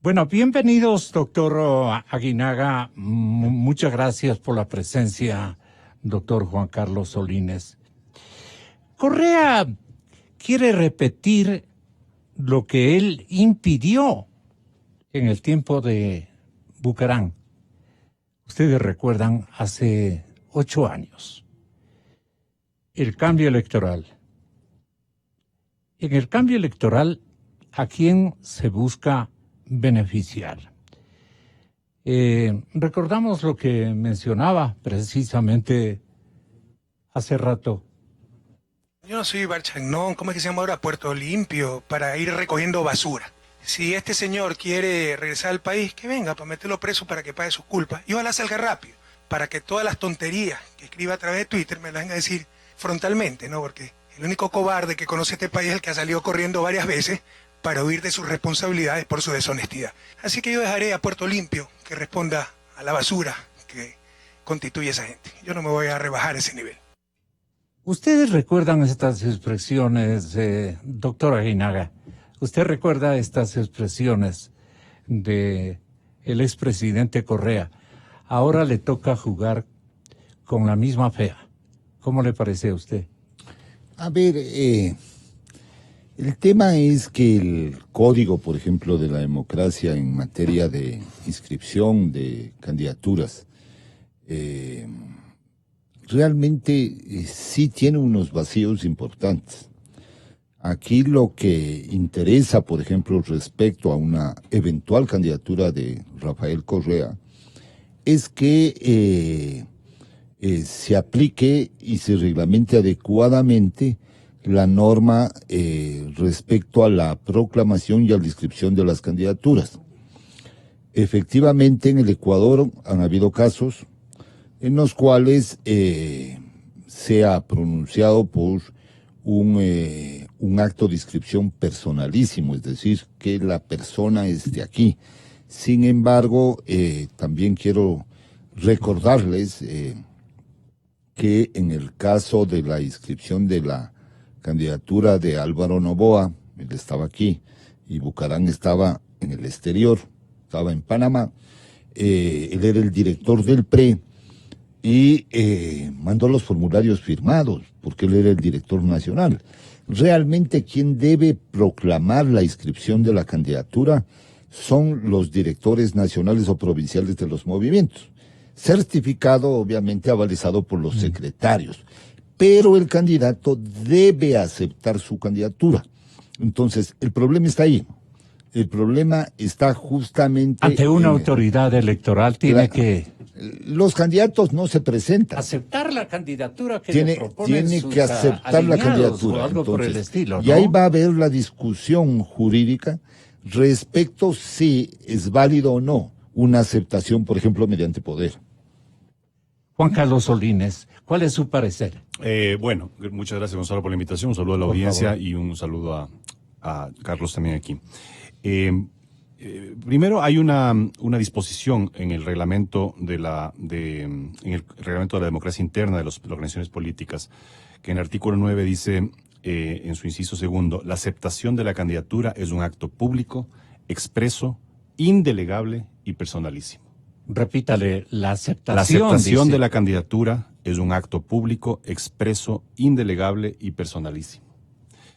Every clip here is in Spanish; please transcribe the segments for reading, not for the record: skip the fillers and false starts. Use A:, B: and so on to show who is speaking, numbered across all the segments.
A: Bueno, bienvenidos, doctor Aguinaga. Muchas gracias por la presencia, doctor Juan Carlos Solines. Correa quiere repetir lo que él impidió en el tiempo de Bucarán. Ustedes recuerdan, hace 8 años, el cambio electoral. En el cambio electoral, ¿a quién se busca beneficiar? Recordamos lo que mencionaba precisamente hace rato.
B: Yo no soy Barchagnón, ¿cómo es que se llama ahora? Puerto Limpio, para ir recogiendo basura. Si este señor quiere regresar al país, que venga para meterlo preso para que pague sus culpas. Y ojalá salga rápido, para que todas las tonterías que escriba a través de Twitter me las venga a decir frontalmente, ¿no? Porque el único cobarde que conoce este país es el que ha salido corriendo varias veces para huir de sus responsabilidades por su deshonestidad. Así que yo dejaré a Puerto Limpio que responda a la basura que constituye esa gente. Yo no me voy a rebajar ese nivel.
A: ¿Ustedes recuerdan estas expresiones, doctor Aguinaga? ¿Usted recuerda estas expresiones de el expresidente Correa? Ahora le toca jugar con la misma fea. ¿Cómo le parece a usted?
C: A ver, el tema es que el código, por ejemplo, de la democracia en materia de inscripción de candidaturas, realmente sí tiene unos vacíos importantes. Aquí lo que interesa, por ejemplo, respecto a una eventual candidatura de Rafael Correa, es que se aplique y se reglamente adecuadamente la norma respecto a la proclamación y a la inscripción de las candidaturas. Efectivamente, en el Ecuador han habido casos en los cuales se ha pronunciado por un acto de inscripción personalísimo, es decir, que la persona esté aquí. Sin embargo, también quiero recordarles que en el caso de la inscripción de la candidatura de Álvaro Noboa, él estaba aquí, y Bucarán estaba en el exterior, estaba en Panamá, él era el director del PRE, y mandó los formularios firmados, porque él era el director nacional. Realmente quien debe proclamar la inscripción de la candidatura son los directores nacionales o provinciales de los movimientos. Certificado, obviamente, avalizado por los secretarios. Pero el candidato debe aceptar su candidatura. Entonces, el problema está ahí. El problema está justamente...
A: Ante una autoridad electoral tiene que...
C: Los candidatos no se presentan.
A: aceptar la candidatura que
C: Tiene
A: le proponen sus
C: que aceptar la
A: alineados
C: candidatura.
A: o algo por el
C: Entonces,
A: estilo, ¿no?
C: y ahí va a haber la discusión jurídica respecto si es válido o no una aceptación, por ejemplo, mediante poder.
A: Juan Carlos Solines, ¿cuál es su parecer?
D: Bueno, muchas gracias, Gonzalo, por la invitación. Un saludo a la audiencia y un saludo a Carlos también aquí. Primero, hay una disposición en el reglamento en el reglamento de la democracia interna de las organizaciones políticas, que en el artículo 9 dice, en su inciso segundo, la aceptación de la candidatura es un acto público, expreso, indelegable y personalísimo.
A: Repítale, la aceptación.
D: La aceptación
A: dice.
D: de la candidatura es un acto público, expreso, indelegable y personalísimo.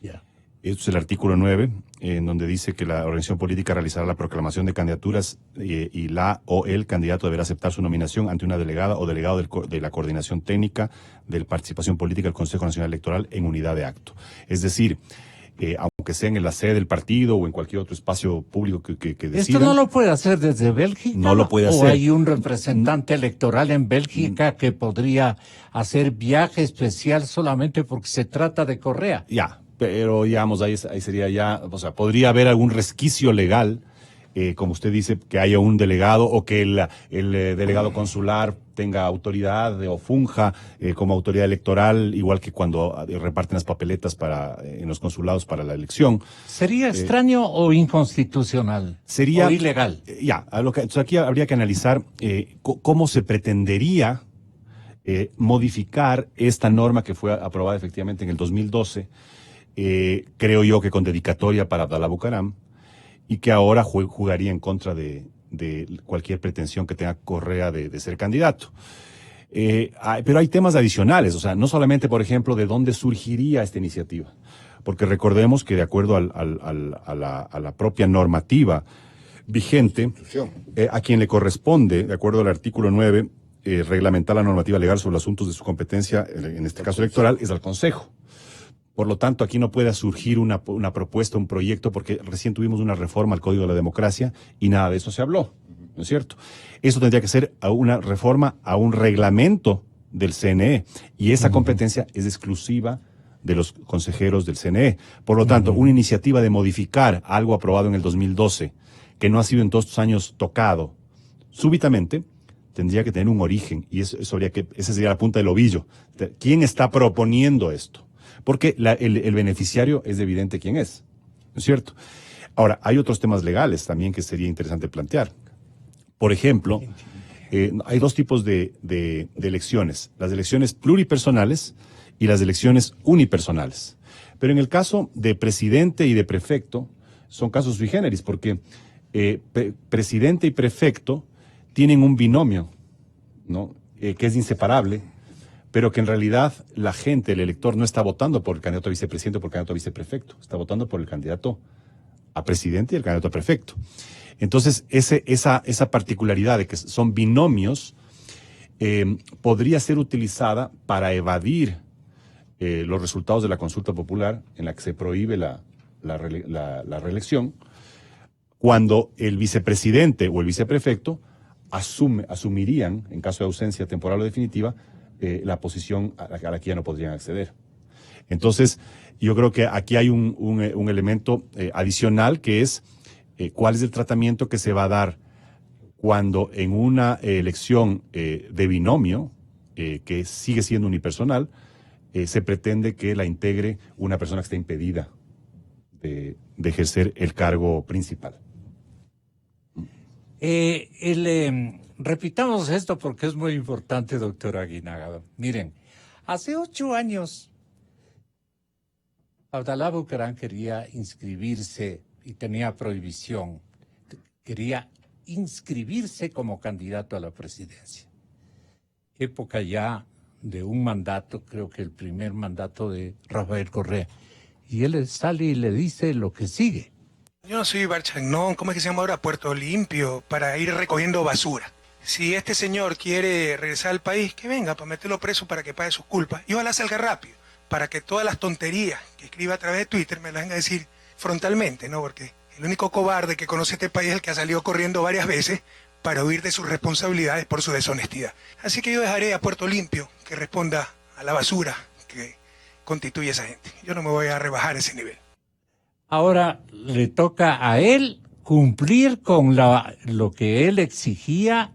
A: Ya.
D: Esto es el artículo 9, en donde dice que la organización política realizará la proclamación de candidaturas y la o el candidato deberá aceptar su nominación ante una delegada o delegado de la coordinación técnica de participación política del Consejo Nacional Electoral en unidad de acto. Es decir, aunque sea en la sede del partido o en cualquier otro espacio público que decidan.
A: ¿Esto no lo puede hacer desde Bélgica?
D: No lo puede hacer.
A: ¿O hay un representante electoral en Bélgica que podría hacer viaje especial solamente porque se trata de Correa?
D: Ya, pero digamos, ahí sería ya, o sea, podría haber algún resquicio legal, como usted dice, que haya un delegado o que el delegado consular tenga autoridad o funja como autoridad electoral, igual que cuando reparten las papeletas en los consulados para la elección.
A: ¿Sería extraño o inconstitucional?
D: Sería
A: ¿O ilegal?
D: Entonces aquí habría que analizar cómo se pretendería modificar esta norma que fue aprobada efectivamente en el 2012, creo yo que con dedicatoria para Abdalá Bucaram, y que ahora jugaría en contra de cualquier pretensión que tenga Correa de ser candidato. Pero hay temas adicionales, o sea, no solamente, por ejemplo, de dónde surgiría esta iniciativa, porque recordemos que de acuerdo a la propia normativa vigente, a quien le corresponde, de acuerdo al artículo 9, reglamentar la normativa legal sobre los asuntos de su competencia, en este caso electoral, es al Consejo. Por lo tanto, aquí no puede surgir una propuesta, un proyecto, porque recién tuvimos una reforma al Código de la Democracia y nada de eso se habló, ¿no es cierto? Eso tendría que ser una reforma a un reglamento del CNE, y esa competencia es exclusiva de los consejeros del CNE. Por lo tanto, una iniciativa de modificar algo aprobado en el 2012, que no ha sido en todos estos años tocado, súbitamente, tendría que tener un origen, y esa sería la punta del ovillo. ¿Quién está proponiendo esto? Porque el beneficiario es evidente quién es, ¿no es cierto? Ahora, hay otros temas legales también que sería interesante plantear. Por ejemplo, hay dos tipos de elecciones: las elecciones pluripersonales y las elecciones unipersonales. Pero en el caso de presidente y de prefecto, son casos sui generis, porque presidente y prefecto tienen un binomio, ¿no? Que es inseparable, pero que en realidad la gente, el elector, no está votando por el candidato a vicepresidente o por el candidato a viceprefecto, está votando por el candidato a presidente y el candidato a prefecto. Entonces, esa particularidad de que son binomios podría ser utilizada para evadir los resultados de la consulta popular, en la que se prohíbe la reelección, cuando el vicepresidente o el viceprefecto asumirían, en caso de ausencia temporal o definitiva, la posición a la que ya no podrían acceder. Entonces, yo creo que aquí hay un elemento adicional, que es cuál es el tratamiento que se va a dar cuando en una elección de binomio, que sigue siendo unipersonal, se pretende que la integre una persona que está impedida de ejercer el cargo principal.
A: Repitamos esto porque es muy importante, doctor Aguinaga. Miren, hace 8 años, Abdalá Bucaram quería inscribirse y tenía prohibición. Quería inscribirse como candidato a la presidencia. Época ya de un mandato, creo que el primer mandato de Rafael Correa. Y él sale y le dice lo que sigue.
B: Yo no soy Barchagnón, ¿cómo es que se llama ahora? Puerto Limpio, para ir recogiendo basura. Si este señor quiere regresar al país, que venga para meterlo preso para que pague sus culpas. Y ojalá salga rápido, para que todas las tonterías que escriba a través de Twitter me las venga a decir frontalmente, ¿no? Porque el único cobarde que conoce este país es el que ha salido corriendo varias veces para huir de sus responsabilidades por su deshonestidad. Así que yo dejaré a Puerto Limpio que responda a la basura que constituye esa gente. Yo no me voy a rebajar ese nivel.
A: Ahora le toca a él cumplir con lo que él exigía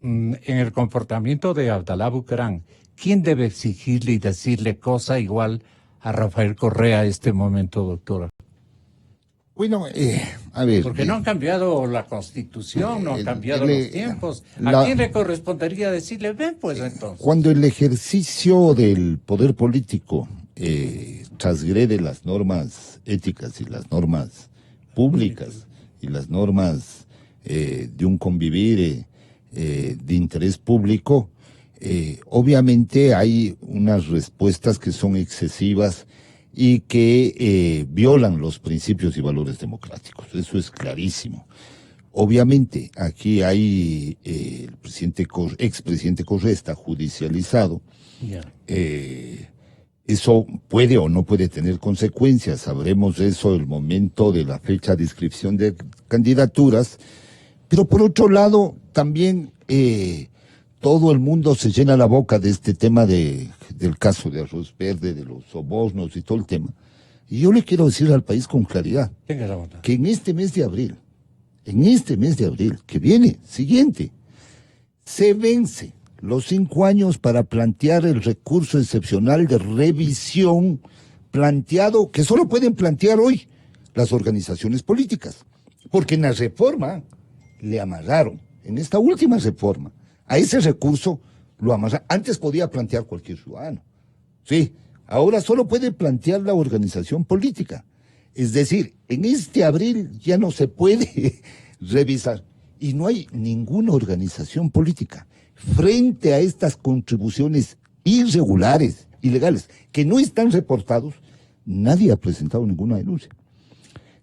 A: en el comportamiento de Abdalá Bucaram. ¿Quién debe exigirle y decirle cosa igual a Rafael Correa en este momento, doctora?
C: Bueno, a ver.
A: Porque no han cambiado la Constitución, no han cambiado los tiempos. ¿A quién le correspondería decirle, ven pues entonces?
C: Cuando el ejercicio del poder político transgrede las normas éticas y las normas públicas y las normas de un convivir de interés público, obviamente hay unas respuestas que son excesivas y que violan los principios y valores democráticos. Eso es clarísimo. Obviamente, aquí hay el expresidente Correa está judicializado. Eso puede o no puede tener consecuencias. Sabremos eso el momento de la fecha de inscripción de candidaturas. Pero por otro lado, también todo el mundo se llena la boca de este tema del caso de Arroz Verde, de los sobornos y todo el tema. Y yo le quiero decir al país con claridad que en este mes de abril, que viene, siguiente, se vence los 5 años para plantear el recurso excepcional de revisión planteado, que solo pueden plantear hoy las organizaciones políticas. Porque en la reforma le amarraron, en esta última reforma, a ese recurso lo amarraron. Antes podía plantear cualquier ciudadano. Sí, ahora solo puede plantear la organización política. Es decir, en este abril ya no se puede revisar. Y no hay ninguna organización política frente a estas contribuciones irregulares, ilegales, que no están reportados. Nadie ha presentado ninguna denuncia.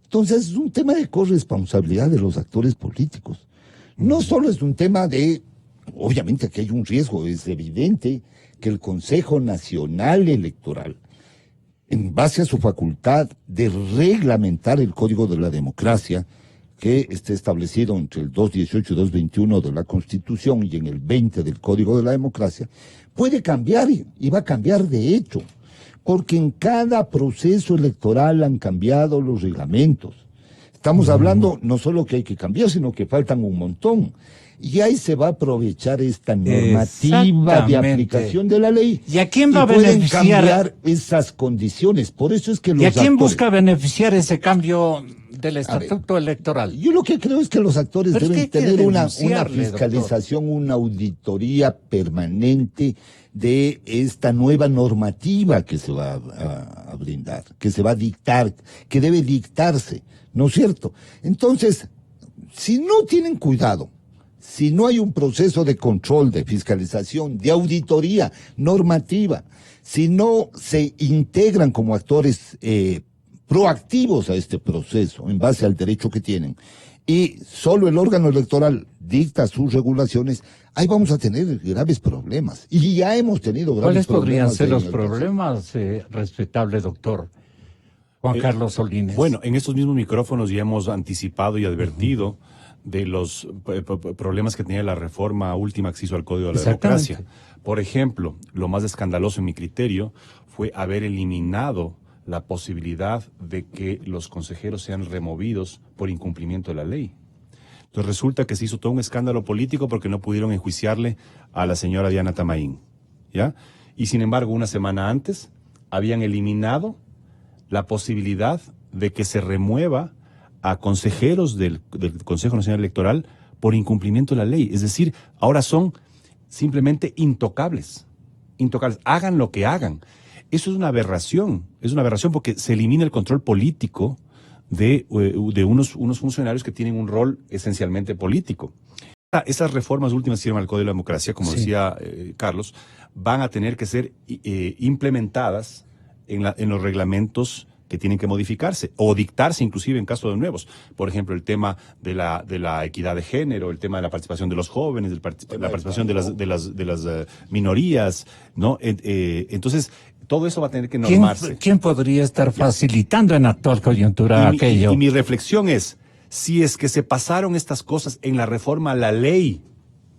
C: Entonces es un tema de corresponsabilidad de los actores políticos. No solo es un tema de, obviamente que hay un riesgo, es evidente que el Consejo Nacional Electoral, en base a su facultad de reglamentar el Código de la Democracia, que está establecido entre el 218 y 221 de la Constitución y en el 20 del Código de la Democracia, puede cambiar y va a cambiar de hecho, porque en cada proceso electoral han cambiado los reglamentos. Estamos hablando no solo que hay que cambiar, sino que faltan un montón. Y ahí se va a aprovechar esta normativa de aplicación de la ley.
A: ¿Y a quién va a
C: pueden
A: beneficiar?
C: cambiar esas condiciones. Por eso es que los
A: ¿Y a quién
C: actores-
A: busca beneficiar ese cambio del estatuto electoral?
C: Yo lo que creo es que los actores
A: Pero es
C: deben
A: que hay que
C: tener una
A: denunciarle,
C: fiscalización, una auditoría permanente de esta nueva normativa que se va a brindar, que se va a dictar, que debe dictarse, ¿no es cierto? Entonces, si no tienen cuidado, si no hay un proceso de control, de fiscalización, de auditoría normativa, si no se integran como actores proactivos a este proceso en base al derecho que tienen, y solo el órgano electoral dicta sus regulaciones, ahí vamos a tener graves problemas. Y ya hemos tenido graves
A: ¿Cuáles
C: problemas.
A: podrían ser los
C: en el pasado.
A: problemas, respetable doctor Juan Carlos Solines?
D: Bueno, en estos mismos micrófonos ya hemos anticipado y advertido de los problemas que tenía la reforma última que se hizo al Código de la
A: Exactamente.
D: Democracia. Por ejemplo, lo más escandaloso en mi criterio fue haber eliminado la posibilidad de que los consejeros sean removidos por incumplimiento de la ley. Entonces resulta que se hizo todo un escándalo político porque no pudieron enjuiciarle a la señora Diana Tamaín, ¿ya? Y sin embargo, una semana antes habían eliminado la posibilidad de que se remueva a consejeros del Consejo Nacional Electoral por incumplimiento de la ley. Es decir, ahora son simplemente intocables. Intocables. Hagan lo que hagan. Eso es una aberración. Es una aberración porque se elimina el control político de unos funcionarios que tienen un rol esencialmente político. Esas reformas últimas que hicieron al Código de la Democracia, como decía Carlos, van a tener que ser implementadas en los reglamentos que tienen que modificarse o dictarse inclusive en caso de nuevos. Por ejemplo, el tema de la equidad de género, el tema de la participación de los jóvenes, la participación de las minorías, ¿no? Entonces, todo eso va a tener que normarse.
A: ¿Quién podría estar facilitando en actual coyuntura aquello?
D: Y mi reflexión es, si es que se pasaron estas cosas en la reforma a la ley,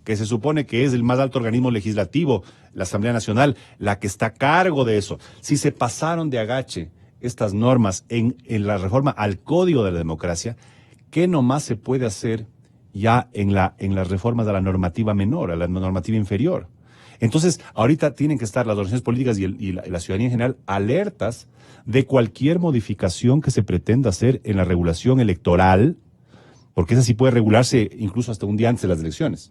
D: que se supone que es el más alto organismo legislativo, la Asamblea Nacional, la que está a cargo de eso, si se pasaron de agache estas normas en la reforma al Código de la Democracia, ¿qué nomás se puede hacer ya en las reformas de la normativa menor, a la normativa inferior? Entonces, ahorita tienen que estar las organizaciones políticas y la ciudadanía en general alertas de cualquier modificación que se pretenda hacer en la regulación electoral, porque esa sí puede regularse incluso hasta un día antes de las elecciones,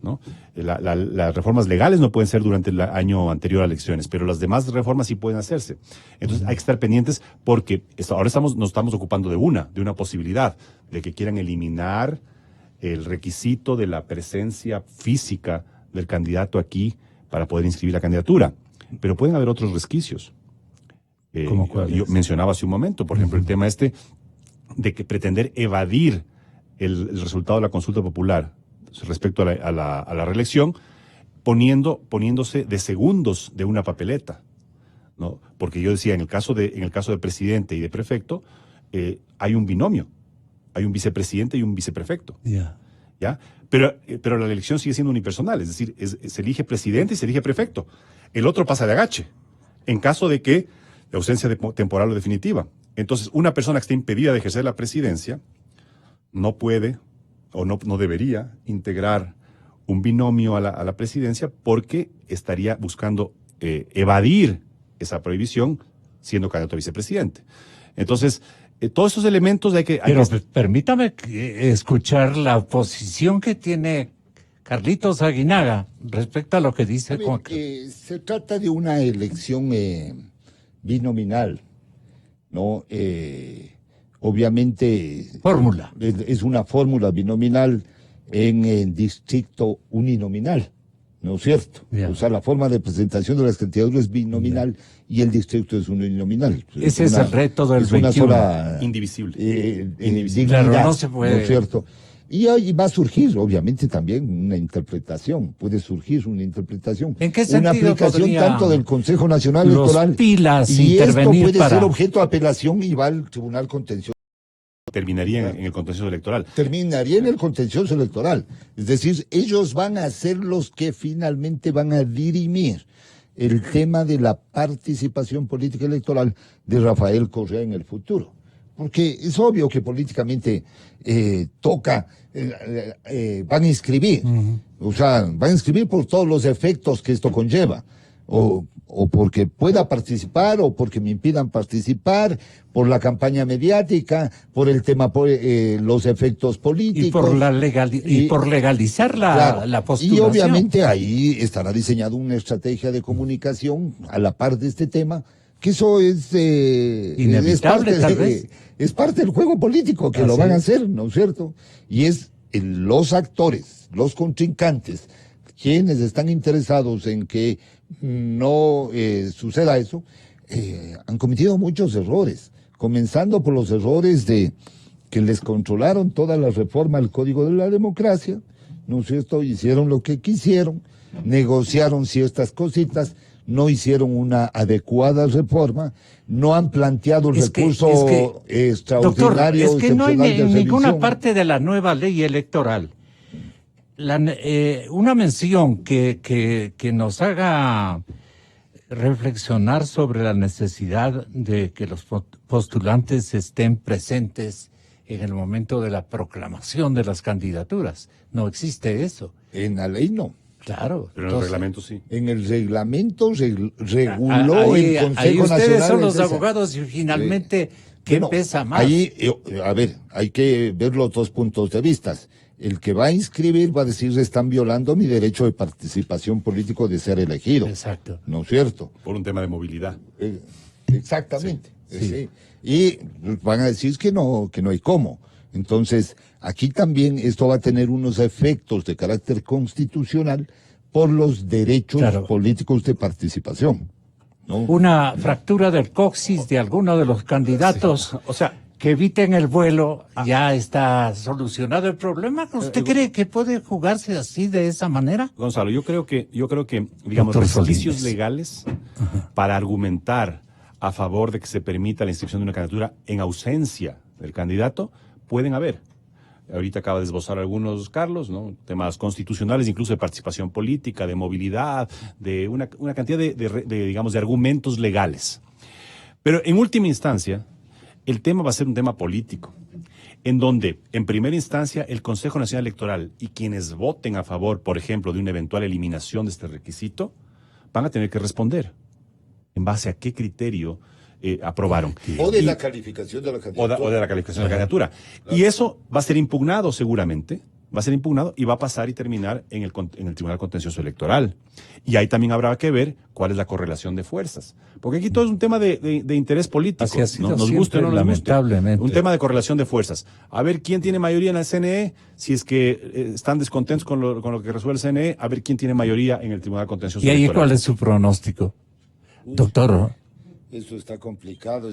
D: ¿no? Las reformas legales no pueden ser durante el año anterior a elecciones, pero las demás reformas sí pueden hacerse. Entonces hay que estar pendientes porque ahora nos estamos ocupando de una posibilidad de que quieran eliminar el requisito de la presencia física del candidato aquí para poder inscribir la candidatura. Pero pueden haber otros resquicios.
A: ¿Cómo cuáles?
D: Yo mencionaba hace un momento, por ejemplo, el tema de que pretender evadir el resultado de la consulta popular respecto a la reelección, poniéndose de segundos de una papeleta, ¿no? Porque yo decía, en el caso de presidente y de prefecto, hay un binomio, hay un vicepresidente y un viceprefecto, ¿ya? Pero la elección sigue siendo unipersonal, es decir, se elige presidente y se elige prefecto. El otro pasa de agache, en caso de que de ausencia temporal o definitiva. Entonces, una persona que está impedida de ejercer la presidencia no puede o no debería integrar un binomio a la presidencia porque estaría buscando evadir esa prohibición siendo candidato a vicepresidente. Entonces, todos esos elementos hay que...
A: Pero permítame escuchar la posición que tiene Carlitos Aguinaga respecto a lo que dice Juan.
C: Se trata de una elección binominal, ¿no? obviamente
A: Fórmula.
C: es una fórmula binominal en el distrito uninominal, ¿no es cierto?
A: Ya.
C: O sea, la forma de presentación de las candidaturas es binominal y el distrito es uninominal.
A: Ese es el reto del
C: es una
A: 21.
C: sola
D: Indivisible.
C: dignidad,
A: Claro, no se puede.
C: ¿no es cierto? Y ahí va a surgir, obviamente, también una interpretación, puede surgir una interpretación.
A: ¿En qué
C: una
A: sentido
C: aplicación
A: podría
C: tanto del Consejo Nacional
A: los
C: Electoral
A: pilas
C: y esto
A: intervenir
C: puede
A: para-
C: ser objeto de apelación y va al Tribunal Contencioso.
D: Terminaría en el contencioso electoral.
C: Terminaría en el contencioso electoral. Es decir, ellos van a ser los que finalmente van a dirimir el tema de la participación política electoral de Rafael Correa en el futuro. Porque es obvio que políticamente van a inscribir. O sea, van a inscribir por todos los efectos que esto conlleva. O porque pueda participar, o porque me impidan participar, por la campaña mediática, por el tema, los efectos políticos.
A: Y por legalizar
C: Claro.
A: la postulación.
C: Y obviamente ahí estará diseñada una estrategia de comunicación a la par de este tema, que eso es
A: Inevitable, tal vez.
C: Es parte del juego político que lo
A: Así
C: van a
A: es.
C: hacer, ¿no es cierto? Y es los actores, los contrincantes, quienes están interesados en que no suceda eso, han cometido muchos errores, comenzando por los errores de que les controlaron toda la reforma al Código de la Democracia, ¿no es cierto? Hicieron lo que quisieron, negociaron ciertas cositas, no hicieron una adecuada reforma, no han planteado el recurso extraordinario.
A: Doctor, es que no hay
C: excepcional de
A: en ninguna
C: revisión.
A: parte de la nueva ley electoral una mención que nos haga reflexionar sobre la necesidad de que los postulantes estén presentes en el momento de la proclamación de las candidaturas. No existe eso.
C: En la ley no.
A: Claro.
D: Pero en el reglamento sí.
C: En el reglamento reguló
A: ahí,
C: el Consejo
A: ahí ustedes
C: Nacional
A: son
C: de
A: los
C: Defensa.
A: abogados y finalmente, ¿qué
C: Bueno,
A: pesa más?
C: Ahí, a ver, hay que ver los dos puntos de vista. El que va a inscribir va a decir, están violando mi derecho de participación político de ser elegido.
A: Exacto.
C: ¿No es cierto?
D: Por un tema de movilidad.
C: Exactamente.
A: Sí.
C: Sí. Y van a decir que no hay cómo. Entonces, aquí también esto va a tener unos efectos de carácter constitucional por los derechos
A: Claro.
C: políticos de participación, ¿no?
A: Una fractura del coxis de alguno de los candidatos,
D: O sea,
A: que eviten el vuelo, ya está solucionado el problema. ¿Usted cree que puede jugarse así, de esa manera?
D: Gonzalo, yo creo que, digamos,
A: Doctor
D: resquicios
A: Solís.
D: legales para argumentar a favor de que se permita la inscripción de una candidatura en ausencia del candidato pueden haber. Ahorita acaba de esbozar algunos, Carlos, ¿no? Temas constitucionales, incluso de participación política, de movilidad, de una cantidad digamos, de argumentos legales. Pero en última instancia, el tema va a ser un tema político, en donde, en primera instancia, el Consejo Nacional Electoral y quienes voten a favor, por ejemplo, de una eventual eliminación de este requisito, van a tener que responder en base a qué criterio aprobaron.
C: O de
D: Y-
C: la calificación de la
D: o
C: candidatura.
D: de la calificación de la candidatura. Y eso va a ser impugnado seguramente, va a ser impugnado y va a pasar y terminar en el Tribunal Contencioso Electoral. Y ahí también habrá que ver cuál es la correlación de fuerzas. Porque aquí todo es un tema de interés político.
A: Así ha sido
D: ¿no? Nos guste o no
A: siempre,
D: nos guste.
A: lamentablemente.
D: Un tema de correlación de fuerzas. A ver quién tiene mayoría en la CNE, si es que están descontentos con lo que resuelve el CNE, a ver quién tiene mayoría en el Tribunal Contencioso
A: ¿Y ahí
D: Electoral.
A: cuál es su pronóstico? Doctor,
C: Eso está complicado.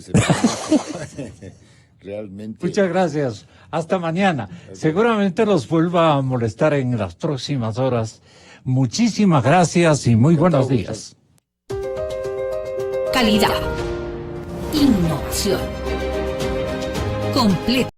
C: Realmente.
A: muchas gracias. Hasta mañana. Seguramente los vuelva a molestar en las próximas horas. Muchísimas gracias y muy buenos días.
E: Calidad. Innovación. Completa.